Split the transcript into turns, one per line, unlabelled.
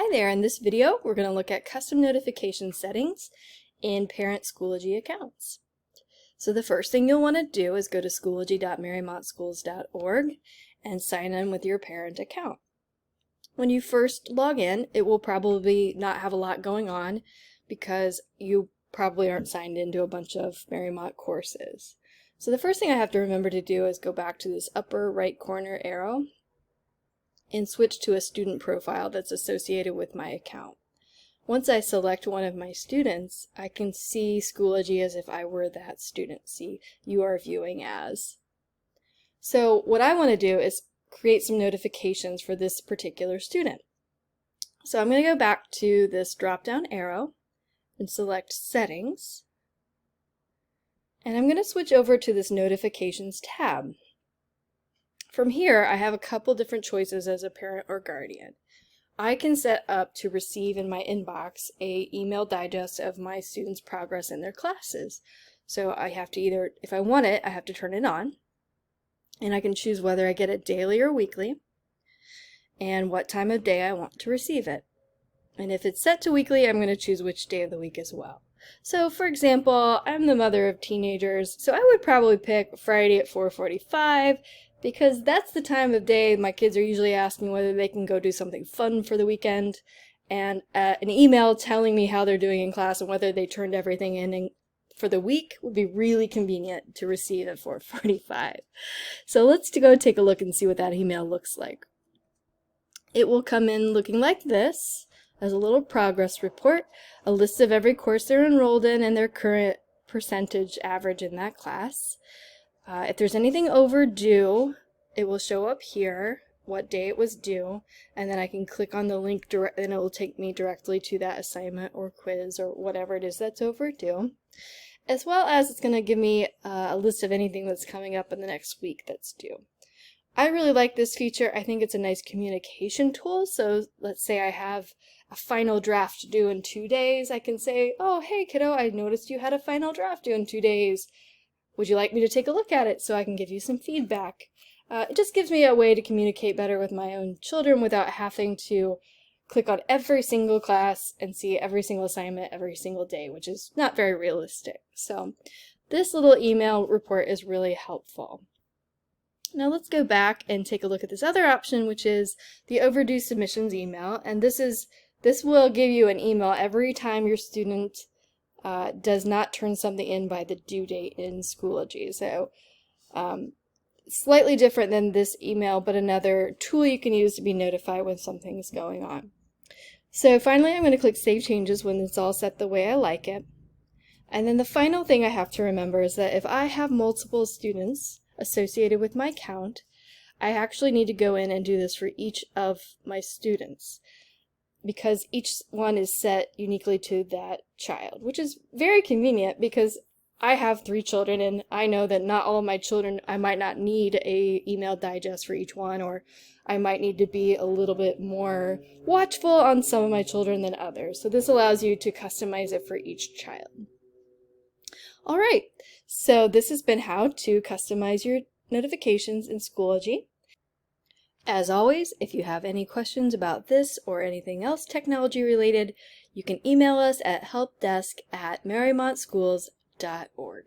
Hi there, in this video we're going to look at custom notification settings in parent Schoology accounts. So the first thing you'll want to do is go to schoology.marymontschools.org and sign in with your parent account. When you first log in, it will probably not have a lot going on because you probably aren't signed into a bunch of Marymont courses. So the first thing I have to remember to do is go back to this upper right corner arrow and switch to a student profile that's associated with my account. Once I select one of my students, I can see Schoology as if I were that student. See, you are viewing as. So what I want to do is create some notifications for this particular student. So I'm going to go back to this drop-down arrow and select Settings. And I'm going to switch over to this Notifications tab. From here, I have a couple different choices as a parent or guardian. I can set up to receive in my inbox an email digest of my students' progress in their classes. So I have to either, if I want it, I have to turn it on. And I can choose whether I get it daily or weekly, and what time of day I want to receive it. And if it's set to weekly, I'm going to choose which day of the week as well. So for example, I'm the mother of teenagers, so I would probably pick Friday at 4:45, because that's the time of day my kids are usually asking whether they can go do something fun for the weekend, and an email telling me how they're doing in class and whether they turned everything in for the week would be really convenient to receive at 4:45. So let's go take a look and see what that email looks like. It will come in looking like this, as a little progress report, a list of every course they're enrolled in and their current percentage average in that class. If there's anything overdue, it will show up here what day it was due, and then I can click on the link and it will take me directly to that assignment or quiz or whatever it is that's overdue, as well as it's going to give me a list of anything that's coming up in the next week that's due. I really like this feature. I think it's a nice communication tool. So let's say I have a final draft due in 2 days. I can say, oh, hey kiddo, I noticed you had a final draft due in 2 days. Would you like me to take a look at it so I can give you some feedback? It just gives me a way to communicate better with my own children without having to click on every single class and see every single assignment every single day, which is not very realistic. So this little email report is really helpful. Now let's go back and take a look at this other option, which is the Overdue Submissions email. And this will give you an email every time your student does not turn something in by the due date in Schoology. So slightly different than this email, but another tool you can use to be notified when something's going on. So finally, I'm going to click Save Changes when it's all set the way I like it. And then the final thing I have to remember is that if I have multiple students associated with my account, I actually need to go in and do this for each of my students, because each one is set uniquely to that child, which is very convenient because I have 3 children and I know that not all of my children, I might not need a email digest for each one, or I might need to be a little bit more watchful on some of my children than others. So this allows you to customize it for each child. Alright, so this has been how to customize your notifications in Schoology. As always, if you have any questions about this or anything else technology related, you can email us at helpdesk@marymontschools.org.